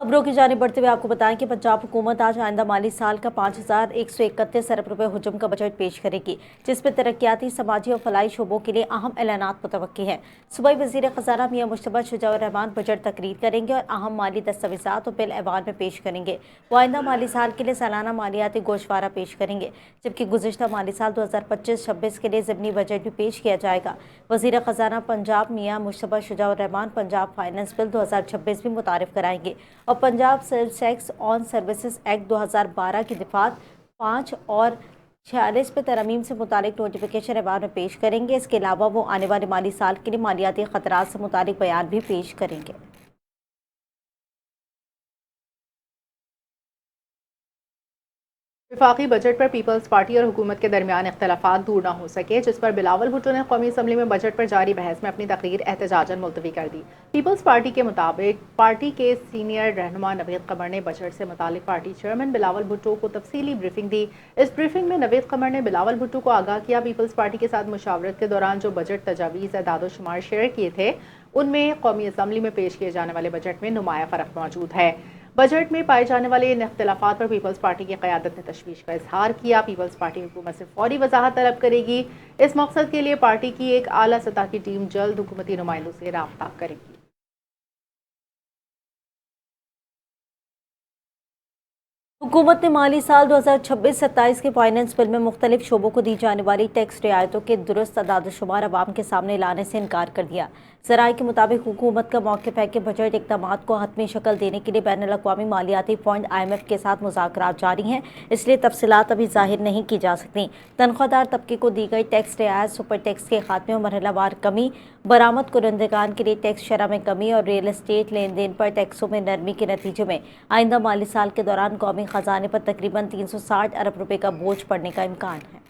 खबरों की जाने बढ़ते हुए आपको बताएं कि पंजाब हुकूमत आज आइंदा माली साल का 5,131 अरब रुपए हुजम का बजट पेश करेगी, जिसमें तरक्याती, समाजी और फलाई शोबों के लिए अहम ऐलानात मुतवक्की हैं। सुबह वजीर खजाना मियां मुश्तबा शुजाउर रहमान बजट तकरीर करेंगे और अहम माली दस्तावेजात और बिल ऐवान में पेश करेंगे। वो आइंदा माली साल के लिए सालाना मालियाती गोशवारा पेश करेंगे, जबकि गुज़िश्ता माली साल 2025-26 के लिए ज़िमनी बजट भी पेश किया जाएगा। वजीर खजाना पंजाब मियां मुश्तबा शुजाउर रहमान पंजाब फाइनेंस बिल 2026 भी मुतारिफ कराएंगे और Punjab sales tax on services act 2012 की दिफात 5 और 46 पे तरमीम से मुतालिक नोटिफिकेशन ऐवान में पेश करेंगे। इसके अलावा वो आने वाले माली साल के लिए मालियाती खतरात से मुतालिक बयान भी पेश करेंगे। वफाकी बजट पर पीपल्स पार्टी और हुकूमत के दरमियान इख्तलाफात दूर न हो सके, जिस पर बिलावल भुट्टो ने कौमी असम्बली में बजट पर जारी बहस में अपनी तकरीर एहतजाजन मुलतवी कर दी। पीपल्स पार्टी के मुताबिक पार्टी के सीनियर रहनुमा नवीद कमर ने बजट से मुतालिक पार्टी चेयरमैन बिलावल भुट्टो को तफसीली ब्रीफिंग दी। इस ब्रीफिंग में नवीद कमर ने बिलावल भुट्टो को आगाह किया। पीपल्स पार्टी के साथ मुशावरत के दौरान जो बजट तजावीज़ दादो शुमार शेयर किए थे, उनमें कौमी असम्बली में पेश किए जाने वाले बजट में नुमाया फ़र्क मौजूद है। बजट में पाए जाने वाले इन इख्तलाफात पर पीपल्स पार्टी की क़यादत ने तशवीश का इजहार किया। पीपल्स पार्टी हुकूमत से फौरी वजाहत तलब करेगी। इस मकसद के लिए पार्टी की एक आला सतह की टीम जल्द हुकूमती नुमाइंदों से राब्ता करेगी। हुकूमत ने माली साल 2026-27 के फाइनेंस बिल में मुख्तलिफ शोबों को दी जाने वाली टैक्स रियायतों के दुरुस्त अदाद-ओ-शुमार अवाम के सामने लाने से इनकार कर दिया। ज़राए के मुताबिक हुकूमत का मौक़िफ़ है कि बजट इक़दामात को हतमी शक्ल देने के लिए बैनुल-अक़वामी मालियाती फ़ंड IMF के साथ मुज़ाकरात जारी हैं, इसलिए तफसीलात अभी ज़ाहिर नहीं की जा सकती। तनख्वाहदार तबके को दी गई टैक्स रियायत, सुपर टैक्स के खात्मे और मरहलावार कमी, बरामद कुनंदगान के लिए टैक्स शरह में कमी और रियल एस्टेट लेन देन पर टैक्सों में नरमी के नतीजे में आइंदा माली साल के दौरान कौमी खजाने पर तकरीबन 360 अरब रुपए का बोझ पड़ने का इम्कान है।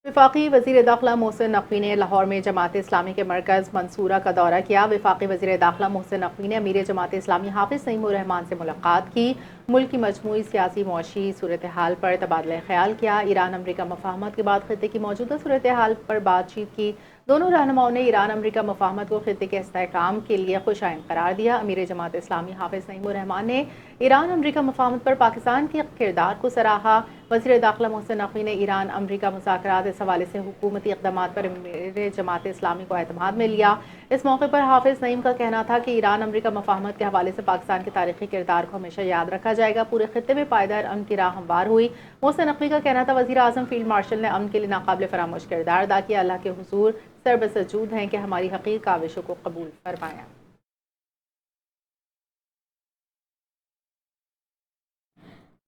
वफाकी वज़ीर दाखिला मोहसिन नकवी ने लाहौर में जमात इस्लामी के मरकज़ मंसूरा का दौरा किया। वफाकी वज़ीर दाखिला मोहसिन नकवी ने अमीर जमात इस्लामी हाफिज़ नईमुर रहमान से मुलाकात की। मुल्क की मजमूई सियासी मुआशी सूरत हाल पर तबादला ख्याल किया। ईरान अमरीका मफाहमत के बाद खित्ते की मौजूदा सूरत हाल पर बातचीत की। दोनों रहनुमाओं ने ईरान अमरीका मफाहमत को खित्ते के इस्तेहकाम के लिए खुशाइंद करार दिया। अमीर जमात इस्लामी हाफिज़ नईमुर रहमान ने ईरान अमरीका मफाहमत पर पाकिस्तान के किरदार को सराहा। वज़ीर दाखिला मोहसिन नकवी ने ईरान अमरीका मुज़ाकरात इस हवाले से हुकूमती इक़दामात पर अमीर जमात इस्लामी को एतमाद में लिया। इस मौके पर हाफिज़ नईम का कहना था कि ईरान अमरीका मफाहमत के हवाले से पाकिस्तान के तारीखी किरदार को हमेशा याद रखा जाएगा। पूरे खित्ते में पायदार अमन की राह हमवार हुई। मोहसिन नकवी का कहना था वज़ीर आज़म फील्ड मार्शल ने अमन के लिए नाकाबिल फरामोश किरदार अदा किया। अल्लाह के हुजूर सर्वसजूद हैं कि हमारी हकीक काविशों को कबूल फरमाया।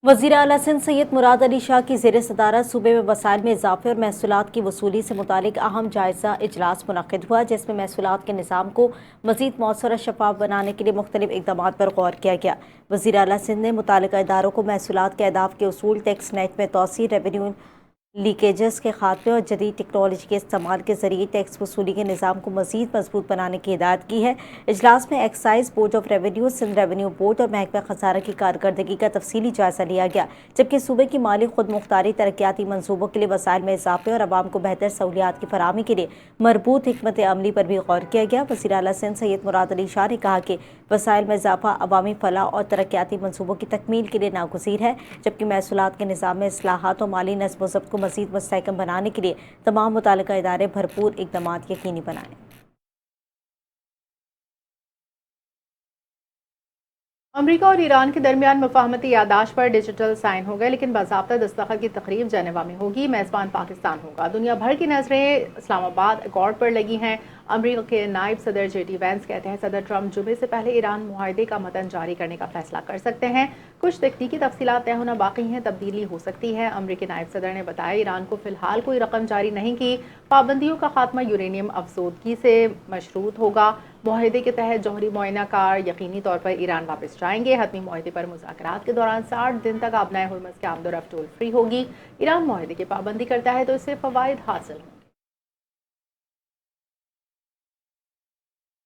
वज़ीर आला सिंध सैयद मुराद अली शाह की ज़ेर सदारत सूबे में वसाइल में इजाफे और महसूलात की वसूली से मुतालिक अहम जायज़ा इजलास मुनक़िद हुआ, जिसमें महसूलात के निज़ाम को मज़ीद मौसर और शफ़ाफ बनाने के लिए मुख्तलिफ इक़दामात पर गौर किया गया। वज़ीर आला सिंध ने मुतालिका इदारों को महसूलात के अहदाफ़ के उसूल, टैक्स नेट में तोसी, रेवेन्यू लीकेजेस के खात्मे और जदीद टेक्नोलॉजी के इस्तेमाल के जरिए टैक्स वसूली के निज़ाम को मज़ीद मजबूत बनाने की हिदायत की है। इजलास में excise board of revenue, Sindh revenue board और महकमा खजाना की कारकर्दगी का तफसीली जायज़ा लिया गया, जबकि सूबे की माली खुद मुख्तारी तरक्याती मनसूबों के लिए वसाइल में इजाफे और आवाम को बेहतर सहूलियात की फराहमी के लिए मरबूत हिकमत अमली पर भी गौर किया गया। वज़ीर आला सिंध सैयद मुराद अली शाह ने कहा कि वसाइल में इजाफा अवामी फलाह और तरक्याती मनसूबों की तकमील के लिए नागुज़ीर है, जबकि महसूलात के निज़ाम में इस्लाहात और माली नज़्म व ज़ब्त को मज़ीद मुस्तहकम बनाने के लिए तमाम मुतालिका इदारे भरपूर इक़दामात यकीनी बनाएं। अमरीका और ईरान के दरमियान मुफाहमती यादाश्त पर डिजिटल साइन हो गए, लेकिन बाज़ाब्ता दस्तखत की तकरीब जेनेवा में होगी। मेज़बान पाकिस्तान होगा। दुनिया भर की नज़रें इस्लामाबाद अकॉर्ड पर लगी हैं। अमरीका के नायब सदर JD वैंस कहते हैं सदर ट्रंप जुमे से पहले ईरान मुआहदे का मतन जारी करने का फैसला कर सकते हैं। कुछ तकनीकी तफसीलात तय होना बाकी हैं, तब्दीली हो सकती है। अमरीकी नायब सदर ने बताया ईरान को फिलहाल कोई रकम जारी नहीं की। पाबंदियों का खात्मा यूरेनियम अफजोदगी से मशरूत होगा। मुआहदे के तहत जौहरी मुआयना कार यकीनी तौर पर ईरान वापस जाएंगे। हतमी मुआहदे पर मुज़ाकरात के दौरान 60 दिन तक आबनाए हुर्मुज़ के आमदोरफ्त टोल फ्री होगी। ईरान मुआहदे की पाबंदी करता है तो इससे फ़वाइद हासिल होंगे।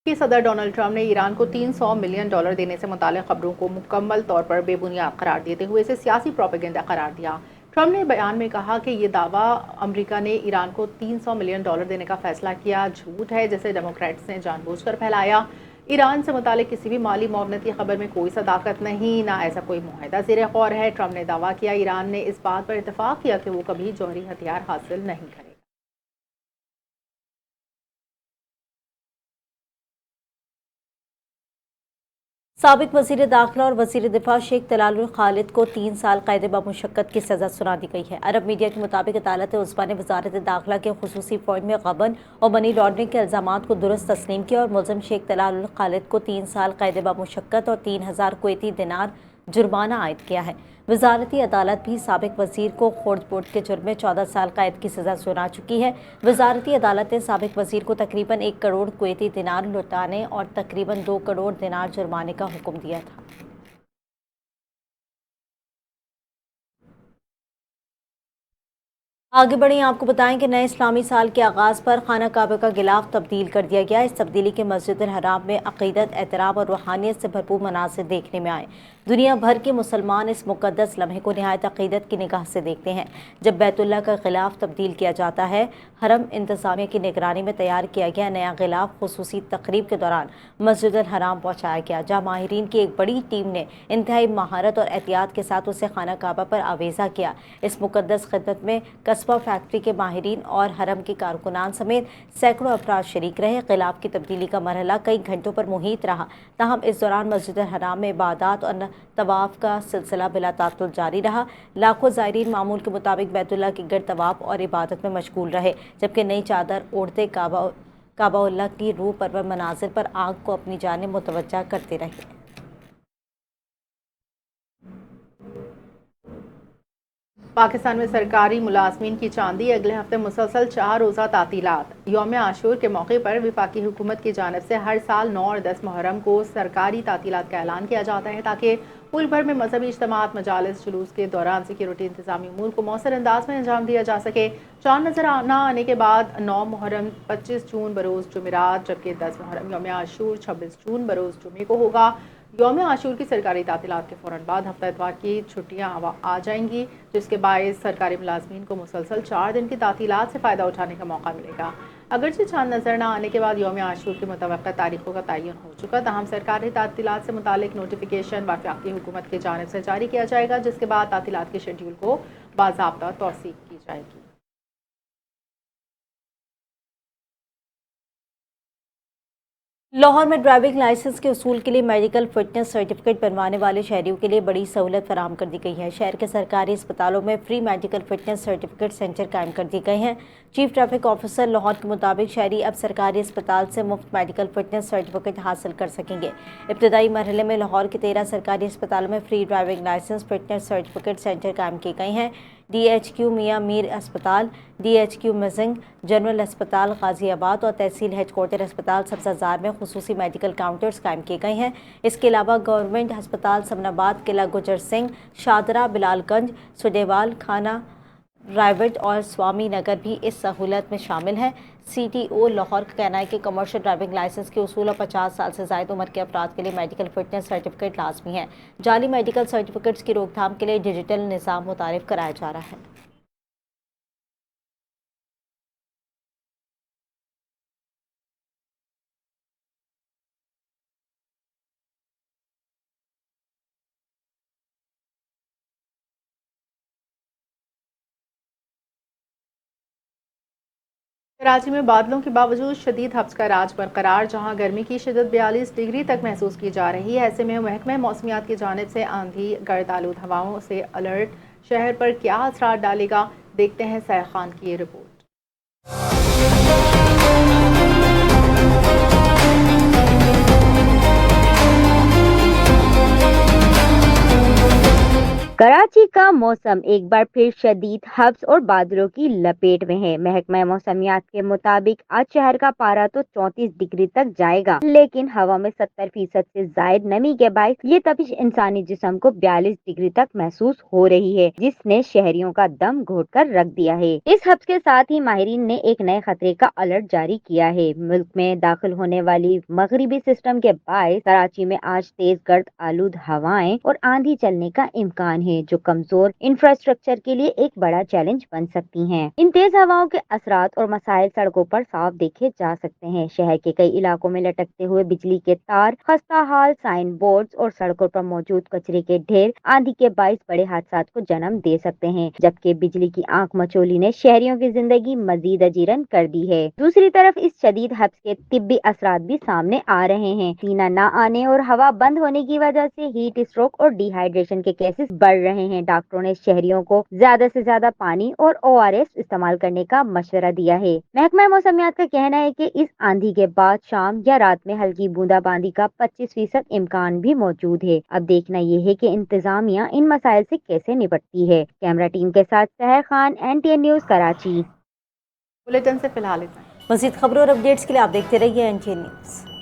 सदर डोनाल्ड ट्रंप ने ईरान को $300 मिलियन देने से मुताल्लिक़ खबरों को मुकम्मल तौर पर बेबुनियाद करार देते हुए इसे सियासी प्रोपेगेंडा करार दिया। ٹرمپ نے بیان میں کہا کہ یہ دعویٰ امریکہ نے ایران کو $300 ملین دینے کا فیصلہ کیا جھوٹ ہے جسے ڈیموکریٹس نے جان بوجھ کر پھیلایا۔ ایران سے متعلق کسی بھی مالی معاونت کی خبر میں کوئی صداقت نہیں، نہ ایسا کوئی معاہدہ زیر غور ہے۔ ٹرمپ نے دعویٰ کیا ایران نے اس بات پر اتفاق کیا کہ وہ کبھی جوہری ہتھیار حاصل نہیں کرے۔ سابق وزیر داخلہ اور وزیر دفاع شیخ طلال الخالد کو 3 سال قید بمشقت کی سزا سنا دی گئی ہے۔ عرب میڈیا کے مطابق عدالت عظمیٰ نے وزارت داخلہ کے خصوصی فوج میں غبن اور منی لانڈرنگ کے الزامات کو درست تسلیم کیا اور ملزم شیخ طلال الخالد کو 3 سال قید بمشقت اور 3000 کویتی دینار جرمانہ عائد کیا ہے۔ وزارتی عدالت بھی سابق وزیر کو خرد برد کے جرم میں 14 سال قید کی سزا سنا چکی ہے۔ وزارتی عدالت نے سابق وزیر کو تقریباً 1 کروڑ کویتی دینار لوٹانے اور تقریباً 2 کروڑ دینار جرمانے کا حکم دیا تھا۔ آگے بڑھیں، آپ کو بتائیں کہ نئے اسلامی سال کے آغاز پر خانہ کعبہ کا غلاف تبدیل کر دیا گیا۔ اس تبدیلی کے مسجد الحرام میں عقیدت، احترام اور روحانیت سے بھرپور مناظر دیکھنے میں آئے۔ دنیا بھر کے مسلمان اس مقدس لمحے کو نہایت عقیدت کی نگاہ سے دیکھتے ہیں جب بیت اللہ کا غلاف تبدیل کیا جاتا ہے۔ حرم انتظامیہ کی نگرانی میں تیار کیا گیا نیا غلاف خصوصی تقریب کے دوران مسجد الحرام پہنچایا گیا، جہاں ماہرین کی ایک بڑی ٹیم نے انتہائی مہارت اور احتیاط کے ساتھ اسے خانہ کعبہ پر آویزاں کیا۔ اس مقدس خدمت میں قصبہ فیکٹری کے ماہرین اور حرم کے کارکنان سمیت سینکڑوں افراد شریک رہے۔ غلاف کی تبدیلی کا مرحلہ کئی گھنٹوں پر محیط رہا، تاہم اس دوران مسجد الحرام میں عبادات اور طواف کا سلسلہ بلا تعطل جاری رہا۔ لاکھوں زائرین معمول کے مطابق بیت اللہ کے گرد طواف اور عبادت میں مشغول رہے، جبکہ نئی چادر اوڑھتے کعبہ اللہ کی روح پرور مناظر پر آنکھ کو اپنی جانب متوجہ کرتے رہے۔ پاکستان میں سرکاری ملازمین کی چاندی، اگلے ہفتے مسلسل 4 روزہ تعطیلات۔ یوم عاشور کے موقع پر وفاقی حکومت کی جانب سے ہر سال 9 اور 10 محرم کو سرکاری تعطیلات کا اعلان کیا جاتا ہے تاکہ ملک بھر میں مذہبی اجتماعات، مجالس، جلوس کے دوران سیکیورٹی انتظامی امور کو مؤثر انداز میں انجام دیا جا سکے۔ چاند نظر نہ آنے کے بعد 9 محرم 25 جون بروز جمعرات، جبکہ 10 محرم یوم عاشور 26 جون بروز جمعے کو ہوگا۔ یوم عاشور کی سرکاری تعطیلات کے فوراً بعد ہفتہ اتوار کی چھٹیاں آ جائیں گی، جس کے باعث سرکاری ملازمین کو مسلسل 4 دن کی تعطیلات سے فائدہ اٹھانے کا موقع ملے گا۔ اگرچہ چاند نظر نہ آنے کے بعد یوم عاشور کی متوقع تاریخوں کا تعین ہو چکا، تاہم سرکاری تعطیلات سے متعلق نوٹیفیکیشن وفاقی حکومت کی جانب سے جاری کیا جائے گا، جس کے بعد تعطیلات کے شیڈول کو باضابطہ توثیق کی جائے گی۔ لاہور میں ڈرائیونگ لائسنس کے حصول کے لیے میڈیکل فٹنس سرٹیفکیٹ بنوانے والے شہریوں کے لیے بڑی سہولت فراہم کر دی گئی ہے۔ شہر کے سرکاری اسپتالوں میں free medical fitness certificate centre قائم کر دیے گئے ہیں۔ چیف ٹریفک آفیسر لاہور کے مطابق شہری اب سرکاری اسپتال سے مفت میڈیکل فٹنس سرٹیفکیٹ حاصل کر سکیں گے۔ ابتدائی مرحلے میں لاہور کے 13 سرکاری اسپتالوں میں free driving licence fitness certificate centre قائم کیے گئے ہیں۔ ڈی ایچ کیو میاں میر اسپتال، D H Q Mozang, general اسپتال غازی آباد اور تحصیل ہیڈ کوارٹر اسپتال سبزہ زار میں خصوصی میڈیکل کاؤنٹرز قائم کیے گئے ہیں۔ اس کے علاوہ گورنمنٹ ہسپتال سمن آباد، قلعہ گجر سنگھ، شادرہ، بلال گنج، سڈیوال، کھانا رائیوٹ اور سوامی نگر بھی اس سہولت میں شامل ہیں۔ سی ٹی او لاہور کا کہنا ہے کہ کمرشل ڈرائیونگ لائسنس کے اصول اور 50 سال سے زائد عمر کے افراد کے لیے میڈیکل فٹنس سرٹیفکیٹ لازمی ہے۔ جعلی میڈیکل سرٹیفکیٹس کی روک تھام کے لیے ڈیجیٹل نظام متعارف کرایا جا رہا ہے۔ کراچی میں بادلوں کے باوجود شدید ہبس کا راج برقرار، جہاں گرمی کی شدت 42 ڈگری تک محسوس کی جا رہی ہے۔ ایسے میں محکمہ موسمیات کی جانب سے آندھی، گرد آلود ہواؤں سے الرٹ شہر پر کیا اثرات ڈالے گا، دیکھتے ہیں سیح خان کی یہ رپورٹ۔ کراچی کا موسم ایک بار پھر شدید ہبس اور بادلوں کی لپیٹ میں ہے۔ محکمہ موسمیات کے مطابق آج شہر کا پارہ تو 34 ڈگری تک جائے گا، لیکن ہوا میں 70% سے زائد نمی کے باعث یہ تپش انسانی جسم کو 42 ڈگری تک محسوس ہو رہی ہے، جس نے شہریوں کا دم گھوٹ کر رکھ دیا ہے۔ اس ہبس کے ساتھ ہی ماہرین نے ایک نئے خطرے کا الرٹ جاری کیا ہے۔ ملک میں داخل ہونے والی مغربی سسٹم کے باعث کراچی میں آج تیز گرد آلود ہوائیں اور آندھی چلنے کا امکان ہے، جو जो कमजोर इंफ्रास्ट्रक्चर के लिए एक बड़ा चैलेंज बन सकती हैं। इन तेज हवाओं के असरात और मसाइल सड़कों पर साफ देखे जा सकते हैं। शहर के कई इलाकों में लटकते हुए बिजली के तार, खस्ता हाल साइन बोर्ड्स और सड़कों पर मौजूद कचरे के ढेर आंधी के बाइस बड़े हादसात को जन्म दे सकते हैं, जबकि बिजली की आंख मचोली ने शहरियों की जिंदगी मजीद अजीरन कर दी है। दूसरी तरफ इस शदीद हब्स के तिब्बी असरात भी सामने आ रहे हैं। पसीना न आने और हवा बंद होने की वजह से हीट स्ट्रोक और डिहाइड्रेशन के केसेस बढ़ रहे हैं। डॉक्टरों ने शहरियों को ज्यादा से ज्यादा पानी और ORS इस्तेमाल करने का मशवरा दिया है। महकमा मौसमियात का कहना है कि इस आंधी के बाद शाम या रात में हल्की बूंदाबांदी का 25% इम्कान भी मौजूद है। अब देखना ये है कि इंतजामिया इन मसाइल से कैसे निपटती है। कैमरा टीम के साथ सहर Khan, NTN news, Karachi. Bulletin से फिलहाल इतना। मज़ीद खबरों और अपडेट्स के लिए आप देखते रहिए NTN न्यूज़।